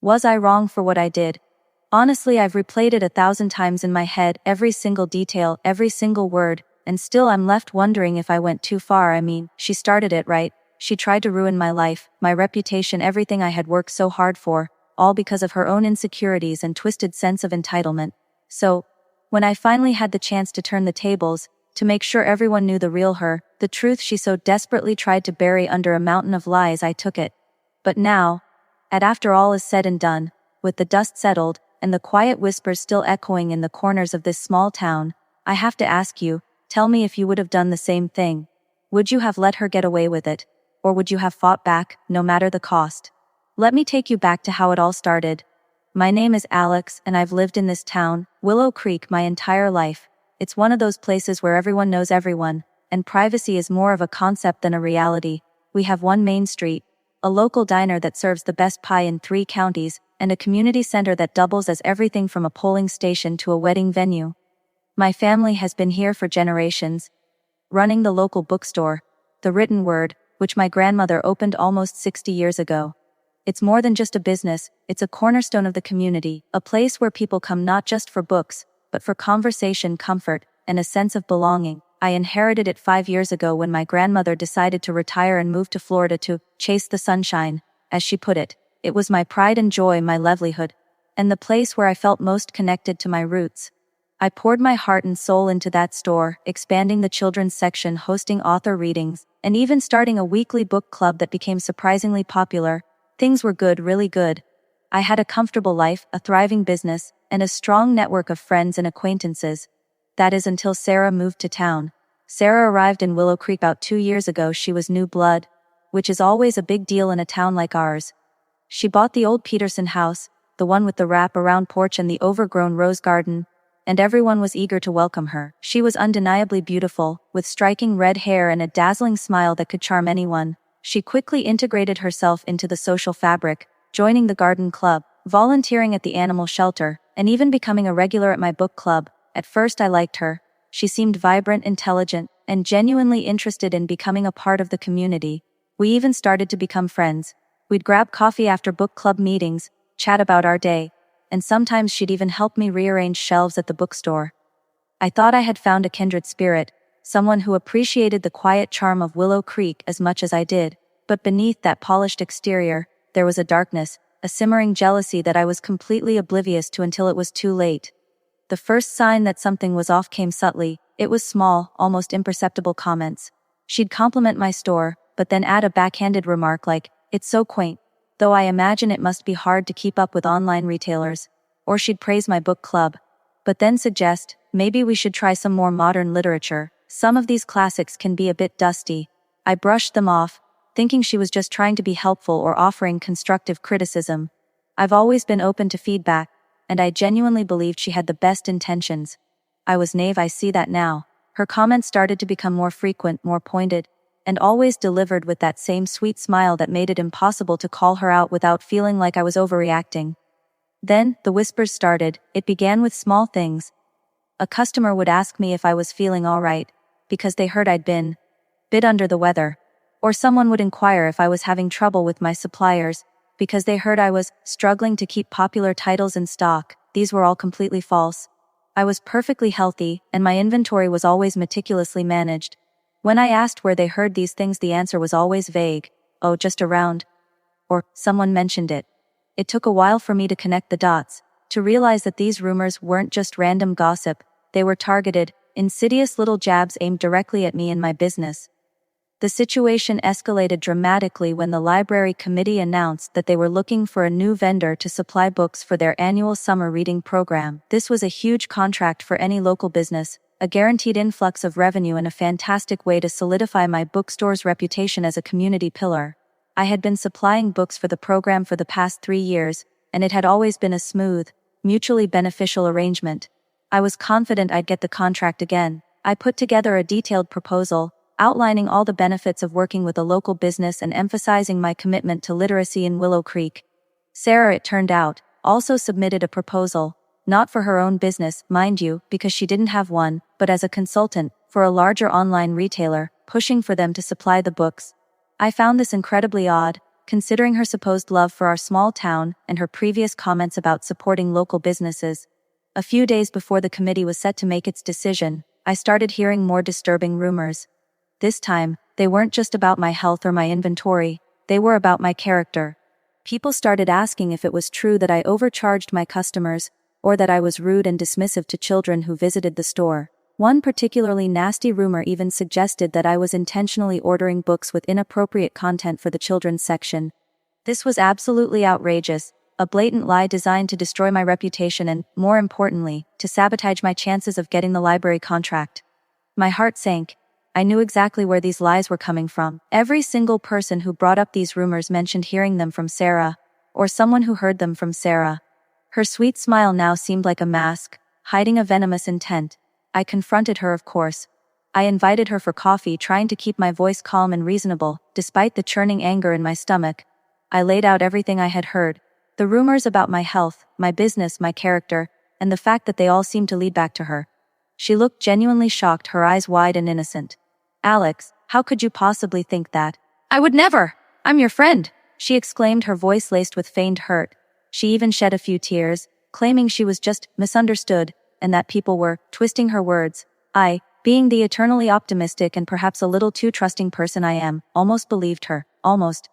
Was I wrong for what I did? Honestly, I've replayed it 1,000 times in my head, every single detail, every single word, and still I'm left wondering if I went too far. I mean, she started it, right? She tried to ruin my life, my reputation, everything I had worked so hard for, all because of her own insecurities and twisted sense of entitlement. So, when I finally had the chance to turn the tables, to make sure everyone knew the real her, the truth she so desperately tried to bury under a mountain of lies, I took it. But now, after all is said and done, with the dust settled, and the quiet whispers still echoing in the corners of this small town, I have to ask you, tell me if you would have done the same thing. Would you have let her get away with it? Or would you have fought back, no matter the cost? Let me take you back to how it all started. My name is Alex, and I've lived in this town, Willow Creek, my entire life. It's one of those places where everyone knows everyone, and privacy is more of a concept than a reality. We have one main street, a local diner that serves the best pie in 3 counties, and a community center that doubles as everything from a polling station to a wedding venue. My family has been here for generations, running the local bookstore, The Written Word, which my grandmother opened almost 60 years ago. It's more than just a business, it's a cornerstone of the community, a place where people come not just for books, but for conversation, comfort, and a sense of belonging. I inherited it 5 years ago when my grandmother decided to retire and move to Florida to chase the sunshine, as she put it. It was my pride and joy, my livelihood, and the place where I felt most connected to my roots. I poured my heart and soul into that store, expanding the children's section, hosting author readings, and even starting a weekly book club that became surprisingly popular. Things were good, really good. I had a comfortable life, a thriving business, and a strong network of friends and acquaintances. That is until Sarah moved to town. Sarah arrived in Willow Creek about 2 years ago. She was new blood, which is always a big deal in a town like ours. She bought the old Peterson house, the one with the wrap-around porch and the overgrown rose garden, and everyone was eager to welcome her. She was undeniably beautiful, with striking red hair and a dazzling smile that could charm anyone. She quickly integrated herself into the social fabric, joining the garden club, volunteering at the animal shelter, and even becoming a regular at my book club. At first I liked her. She seemed vibrant, intelligent, and genuinely interested in becoming a part of the community. We even started to become friends. We'd grab coffee after book club meetings, chat about our day, and sometimes she'd even help me rearrange shelves at the bookstore. I thought I had found a kindred spirit, someone who appreciated the quiet charm of Willow Creek as much as I did. But beneath that polished exterior, there was a darkness, a simmering jealousy that I was completely oblivious to until it was too late. The first sign that something was off came subtly. It was small, almost imperceptible comments. She'd compliment my store, but then add a backhanded remark like, "It's so quaint," though I imagine it must be hard to keep up with online retailers. Or she'd praise my book club, but then suggest, maybe we should try some more modern literature. Some of these classics can be a bit dusty. I brushed them off, thinking she was just trying to be helpful or offering constructive criticism. I've always been open to feedback, and I genuinely believed she had the best intentions. I was naive, I see that now. Her comments started to become more frequent, more pointed, and always delivered with that same sweet smile that made it impossible to call her out without feeling like I was overreacting. Then, the whispers started. It began with small things. A customer would ask me if I was feeling all right, because they heard I'd been bit under the weather. Or someone would inquire if I was having trouble with my suppliers, because they heard I was struggling to keep popular titles in stock. These were all completely false. I was perfectly healthy, and my inventory was always meticulously managed. When I asked where they heard these things, the answer was always vague. "Oh, just around." Or, "Someone mentioned it." It took a while for me to connect the dots, to realize that these rumors weren't just random gossip. They were targeted, insidious little jabs aimed directly at me and my business. The situation escalated dramatically when the library committee announced that they were looking for a new vendor to supply books for their annual summer reading program. This was a huge contract for any local business, a guaranteed influx of revenue, and a fantastic way to solidify my bookstore's reputation as a community pillar. I had been supplying books for the program for the past 3 years, and it had always been a smooth, mutually beneficial arrangement. I was confident I'd get the contract again. I put together a detailed proposal, outlining all the benefits of working with a local business and emphasizing my commitment to literacy in Willow Creek. Sarah, it turned out, also submitted a proposal, not for her own business, mind you, because she didn't have one, but as a consultant, for a larger online retailer, pushing for them to supply the books. I found this incredibly odd. considering her supposed love for our small town and her previous comments about supporting local businesses. A few days before the committee was set to make its decision, I started hearing more disturbing rumors. This time, they weren't just about my health or my inventory, they were about my character. People started asking if it was true that I overcharged my customers, or that I was rude and dismissive to children who visited the store. One particularly nasty rumor even suggested that I was intentionally ordering books with inappropriate content for the children's section. This was absolutely outrageous, a blatant lie designed to destroy my reputation and, more importantly, to sabotage my chances of getting the library contract. My heart sank. I knew exactly where these lies were coming from. Every single person who brought up these rumors mentioned hearing them from Sarah, or someone who heard them from Sarah. Her sweet smile now seemed like a mask, hiding a venomous intent. I confronted her, of course. I invited her for coffee, trying to keep my voice calm and reasonable, despite the churning anger in my stomach. I laid out everything I had heard. The rumors about my health, my business, my character, and the fact that they all seemed to lead back to her. She looked genuinely shocked, her eyes wide and innocent. "Alex, how could you possibly think that?" "I would never! I'm your friend!" she exclaimed, her voice laced with feigned hurt. She even shed a few tears, claiming she was just misunderstood, and that people were twisting her words. I, being the eternally optimistic and perhaps a little too trusting person I am, almost believed her, almost.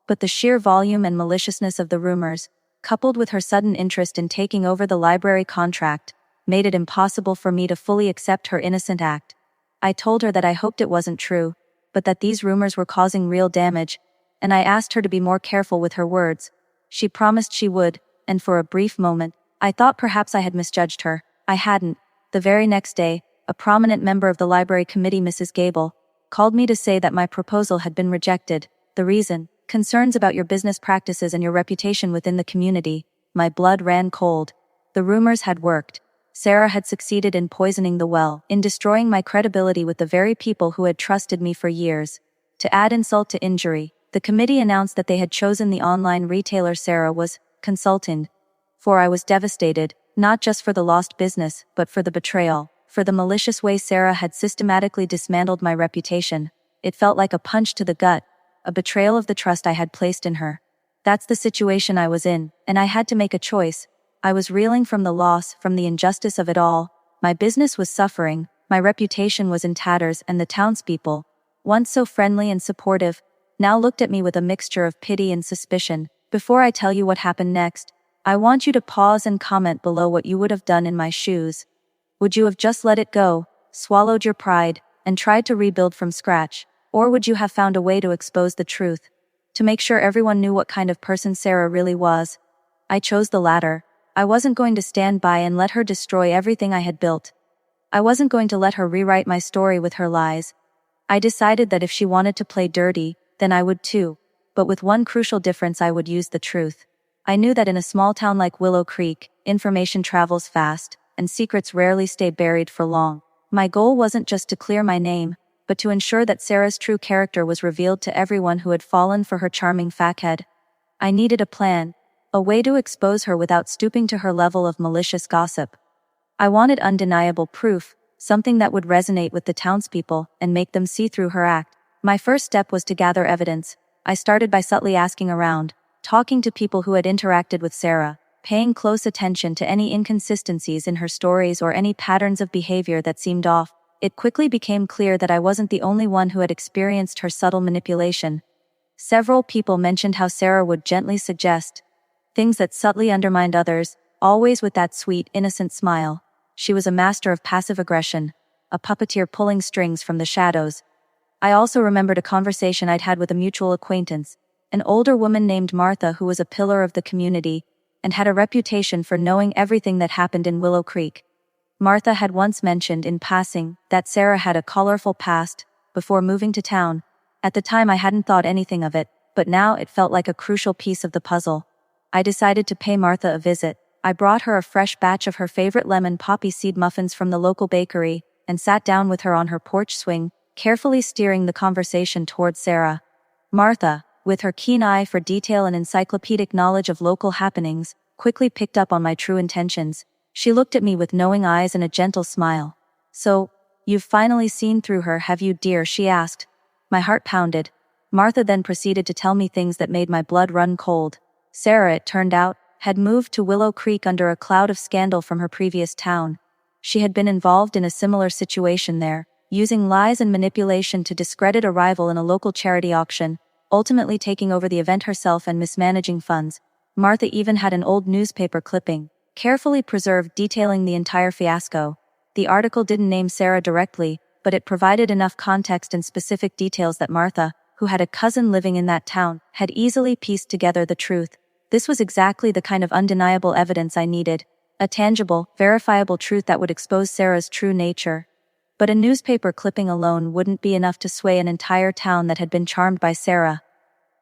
But the sheer volume and maliciousness of the rumors, coupled with her sudden interest in taking over the library contract, made it impossible for me to fully accept her innocent act. I told her that I hoped it wasn't true, but that these rumors were causing real damage, and I asked her to be more careful with her words. She promised she would, and for a brief moment, I thought perhaps I had misjudged her. I hadn't. The very next day, a prominent member of the library committee, Mrs. Gable, called me to say that my proposal had been rejected. The reason? Concerns about your business practices and your reputation within the community. My blood ran cold. The rumors had worked. Sarah had succeeded in poisoning the well, in destroying my credibility with the very people who had trusted me for years. To add insult to injury, the committee announced that they had chosen the online retailer Sarah was consultant. For I was devastated, not just for the lost business, but for the betrayal, for the malicious way Sarah had systematically dismantled my reputation. It felt like a punch to the gut, a betrayal of the trust I had placed in her. That's the situation I was in, and I had to make a choice. I was reeling from the loss, from the injustice of it all. My business was suffering, my reputation was in tatters, and the townspeople, once so friendly and supportive, now looked at me with a mixture of pity and suspicion. Before I tell you what happened next, I want you to pause and comment below what you would have done in my shoes. Would you have just let it go, swallowed your pride, and tried to rebuild from scratch? Or would you have found a way to expose the truth, to make sure everyone knew what kind of person Sarah really was? I chose the latter. I wasn't going to stand by and let her destroy everything I had built. I wasn't going to let her rewrite my story with her lies. I decided that if she wanted to play dirty, then I would too, but with one crucial difference: I would use the truth. I knew that in a small town like Willow Creek, information travels fast, and secrets rarely stay buried for long. My goal wasn't just to clear my name, but to ensure that Sarah's true character was revealed to everyone who had fallen for her charming fuckhead. I needed a plan, a way to expose her without stooping to her level of malicious gossip. I wanted undeniable proof, something that would resonate with the townspeople and make them see through her act. My first step was to gather evidence. I started by subtly asking around, talking to people who had interacted with Sarah, paying close attention to any inconsistencies in her stories or any patterns of behavior that seemed off. It quickly became clear that I wasn't the only one who had experienced her subtle manipulation. Several people mentioned how Sarah would gently suggest things that subtly undermined others, always with that sweet, innocent smile. She was a master of passive aggression, a puppeteer pulling strings from the shadows. I also remembered a conversation I'd had with a mutual acquaintance, an older woman named Martha who was a pillar of the community and had a reputation for knowing everything that happened in Willow Creek. Martha had once mentioned in passing that Sarah had a colorful past before moving to town. At the time I hadn't thought anything of it, but now it felt like a crucial piece of the puzzle. I decided to pay Martha a visit. I brought her a fresh batch of her favorite lemon poppy seed muffins from the local bakery and sat down with her on her porch swing, carefully steering the conversation towards Sarah. Martha, with her keen eye for detail and encyclopedic knowledge of local happenings, quickly picked up on my true intentions. She looked at me with knowing eyes and a gentle smile. "So, you've finally seen through her, have you, dear?" she asked. My heart pounded. Martha then proceeded to tell me things that made my blood run cold. Sarah, it turned out, had moved to Willow Creek under a cloud of scandal from her previous town. She had been involved in a similar situation there, using lies and manipulation to discredit a rival in a local charity auction, ultimately taking over the event herself and mismanaging funds. Martha even had an old newspaper clipping, carefully preserved, detailing the entire fiasco. The article didn't name Sarah directly, but it provided enough context and specific details that Martha, who had a cousin living in that town, had easily pieced together the truth. This was exactly the kind of undeniable evidence I needed, a tangible, verifiable truth that would expose Sarah's true nature. But a newspaper clipping alone wouldn't be enough to sway an entire town that had been charmed by Sarah.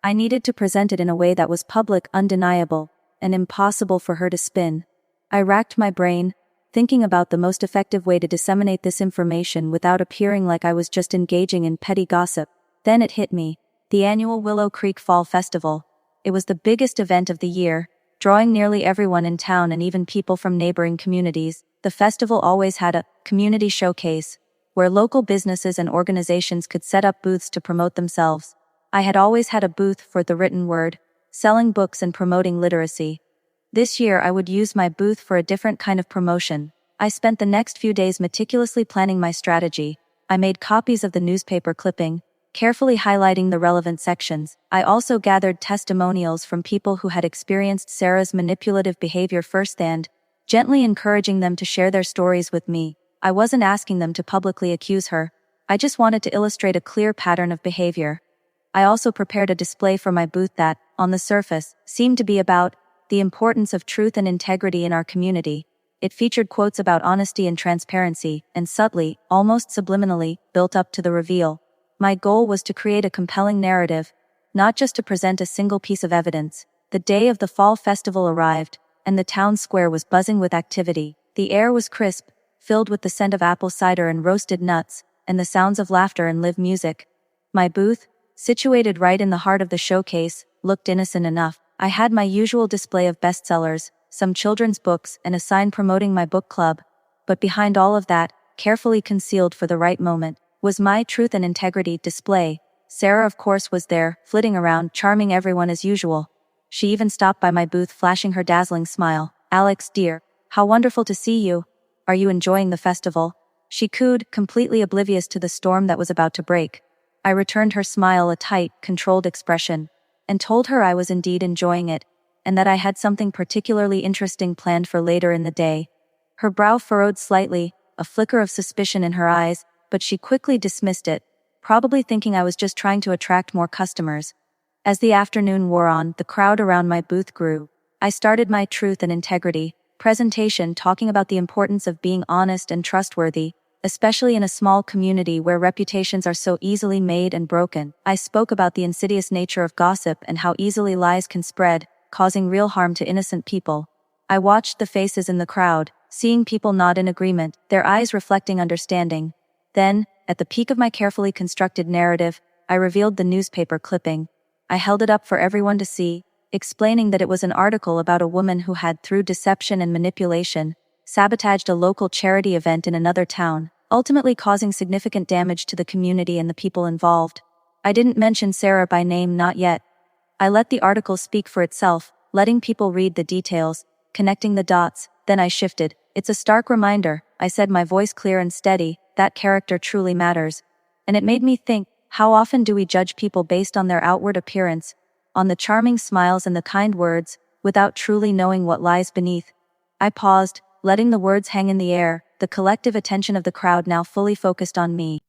I needed to present it in a way that was public, undeniable, and impossible for her to spin. I racked my brain, thinking about the most effective way to disseminate this information without appearing like I was just engaging in petty gossip. Then it hit me: the annual Willow Creek Fall Festival. It was the biggest event of the year, drawing nearly everyone in town and even people from neighboring communities. The festival always had a community showcase, where local businesses and organizations could set up booths to promote themselves. I had always had a booth for the written word, selling books and promoting literacy. This year I would use my booth for a different kind of promotion. I spent the next few days meticulously planning my strategy. I made copies of the newspaper clipping, carefully highlighting the relevant sections. I also gathered testimonials from people who had experienced Sarah's manipulative behavior firsthand, gently encouraging them to share their stories with me. I wasn't asking them to publicly accuse her. I just wanted to illustrate a clear pattern of behavior. I also prepared a display for my booth that, on the surface, seemed to be about the importance of truth and integrity in our community. It featured quotes about honesty and transparency, and subtly, almost subliminally, built up to the reveal. My goal was to create a compelling narrative, not just to present a single piece of evidence. The day of the fall festival arrived, and the town square was buzzing with activity. The air was crisp, filled with the scent of apple cider and roasted nuts, and the sounds of laughter and live music. My booth, situated right in the heart of the showcase, looked innocent enough. I had my usual display of bestsellers, some children's books, and a sign promoting my book club. But behind all of that, carefully concealed for the right moment, was my truth and integrity display. Sarah, of course, was there, flitting around, charming everyone as usual. She even stopped by my booth, flashing her dazzling smile. "Alex, dear, how wonderful to see you. Are you enjoying the festival?" she cooed, completely oblivious to the storm that was about to break. I returned her smile, a tight, controlled expression, and told her I was indeed enjoying it, and that I had something particularly interesting planned for later in the day. Her brow furrowed slightly, a flicker of suspicion in her eyes, but she quickly dismissed it, probably thinking I was just trying to attract more customers. As the afternoon wore on, the crowd around my booth grew. I started my truth and integrity presentation talking about the importance of being honest and trustworthy, especially in a small community where reputations are so easily made and broken. I spoke about the insidious nature of gossip and how easily lies can spread, causing real harm to innocent people. I watched the faces in the crowd, seeing people nod in agreement, their eyes reflecting understanding. Then, at the peak of my carefully constructed narrative, I revealed the newspaper clipping. I held it up for everyone to see, explaining that it was an article about a woman who had, through deception and manipulation, sabotaged a local charity event in another town, ultimately causing significant damage to the community and the people involved. I didn't mention Sarah by name, not yet. I let the article speak for itself, letting people read the details, connecting the dots. Then I shifted. "It's a stark reminder," I said, my voice clear and steady, "that character truly matters." And it made me think, how often do we judge people based on their outward appearance, on the charming smiles and the kind words, without truly knowing what lies beneath? I paused, letting the words hang in the air, the collective attention of the crowd now fully focused on me.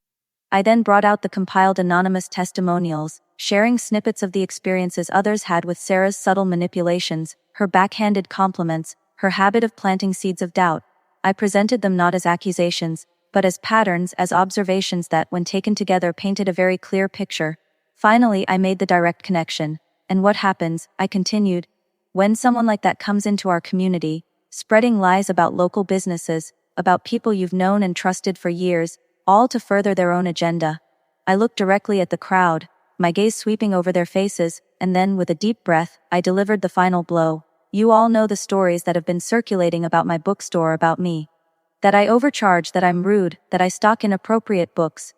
I then brought out the compiled anonymous testimonials, sharing snippets of the experiences others had with Sarah's subtle manipulations, her backhanded compliments, her habit of planting seeds of doubt. I presented them not as accusations, but as patterns, as observations that, when taken together, painted a very clear picture. Finally, I made the direct connection. "And what happens," I continued, "when someone like that comes into our community, spreading lies about local businesses, about people you've known and trusted for years, all to further their own agenda?" I looked directly at the crowd, my gaze sweeping over their faces, and then, with a deep breath, I delivered the final blow. "You all know the stories that have been circulating about my bookstore, about me. That I overcharge, that I'm rude, that I stock inappropriate books.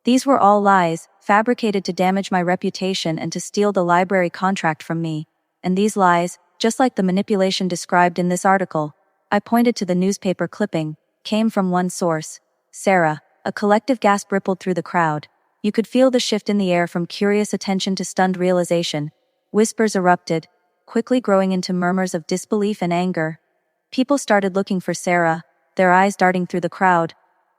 These were all lies, fabricated to damage my reputation and to steal the library contract from me. And these lies, just like the manipulation described in this article, I pointed to the newspaper clipping, came from one source. Sarah. A collective gasp rippled through the crowd. You could feel the shift in the air from curious attention to stunned realization. Whispers erupted, quickly growing into murmurs of disbelief and anger. People started looking for Sarah, their eyes darting through the crowd.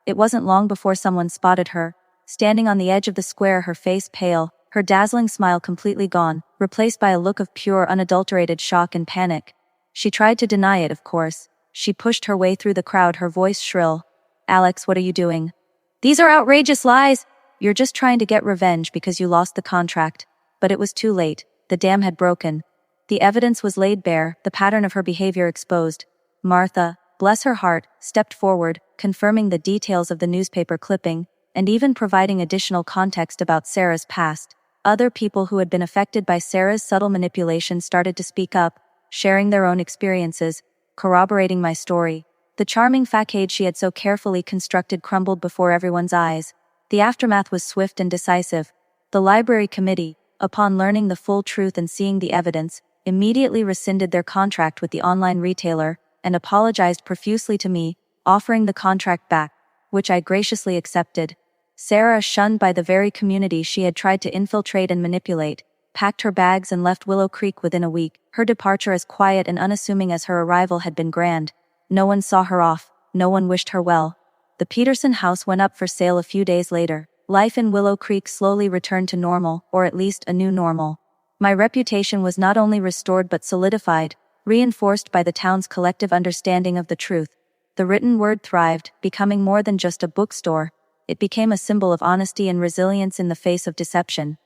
It wasn't long before someone spotted her, standing on the edge of the square, her face pale, her dazzling smile completely gone, replaced by a look of pure, unadulterated shock and panic. She tried to deny it, of course. She pushed her way through the crowd, her voice shrill. "Alex, what are you doing? These are outrageous lies! You're just trying to get revenge because you lost the contract." But it was too late. The dam had broken. The evidence was laid bare, the pattern of her behavior exposed. Martha, bless her heart, stepped forward, confirming the details of the newspaper clipping, and even providing additional context about Sarah's past. Other people who had been affected by Sarah's subtle manipulation started to speak up, sharing their own experiences, corroborating my story. The charming facade she had so carefully constructed crumbled before everyone's eyes. The aftermath was swift and decisive. The library committee, upon learning the full truth and seeing the evidence, immediately rescinded their contract with the online retailer and apologized profusely to me, offering the contract back, which I graciously accepted. Sarah, shunned by the very community she had tried to infiltrate and manipulate, packed her bags and left Willow Creek within a week. Her departure, as quiet and unassuming as her arrival, had been grand. No one saw her off, no one wished her well. The Peterson house went up for sale a few days later. Life in Willow Creek slowly returned to normal, or at least a new normal. My reputation was not only restored but solidified, reinforced by the town's collective understanding of the truth. The written word thrived, becoming more than just a bookstore. It became a symbol of honesty and resilience in the face of deception.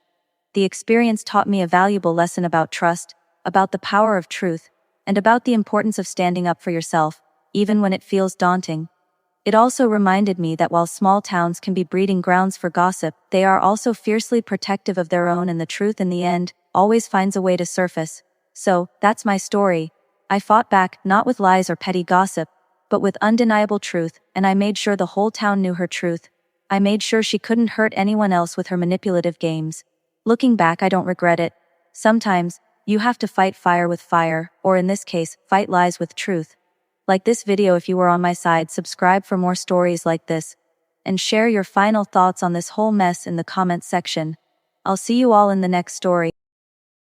The experience taught me a valuable lesson about trust, about the power of truth, and about the importance of standing up for yourself, even when it feels daunting. It also reminded me that while small towns can be breeding grounds for gossip, they are also fiercely protective of their own, and the truth in the end always finds a way to surface. So, that's my story. I fought back, not with lies or petty gossip, but with undeniable truth, and I made sure the whole town knew her truth. I made sure she couldn't hurt anyone else with her manipulative games. Looking back, I don't regret it. Sometimes, you have to fight fire with fire, or in this case, fight lies with truth. Like this video if you were on my side, subscribe for more stories like this, and share your final thoughts on this whole mess in the comments section. I'll see you all in the next story.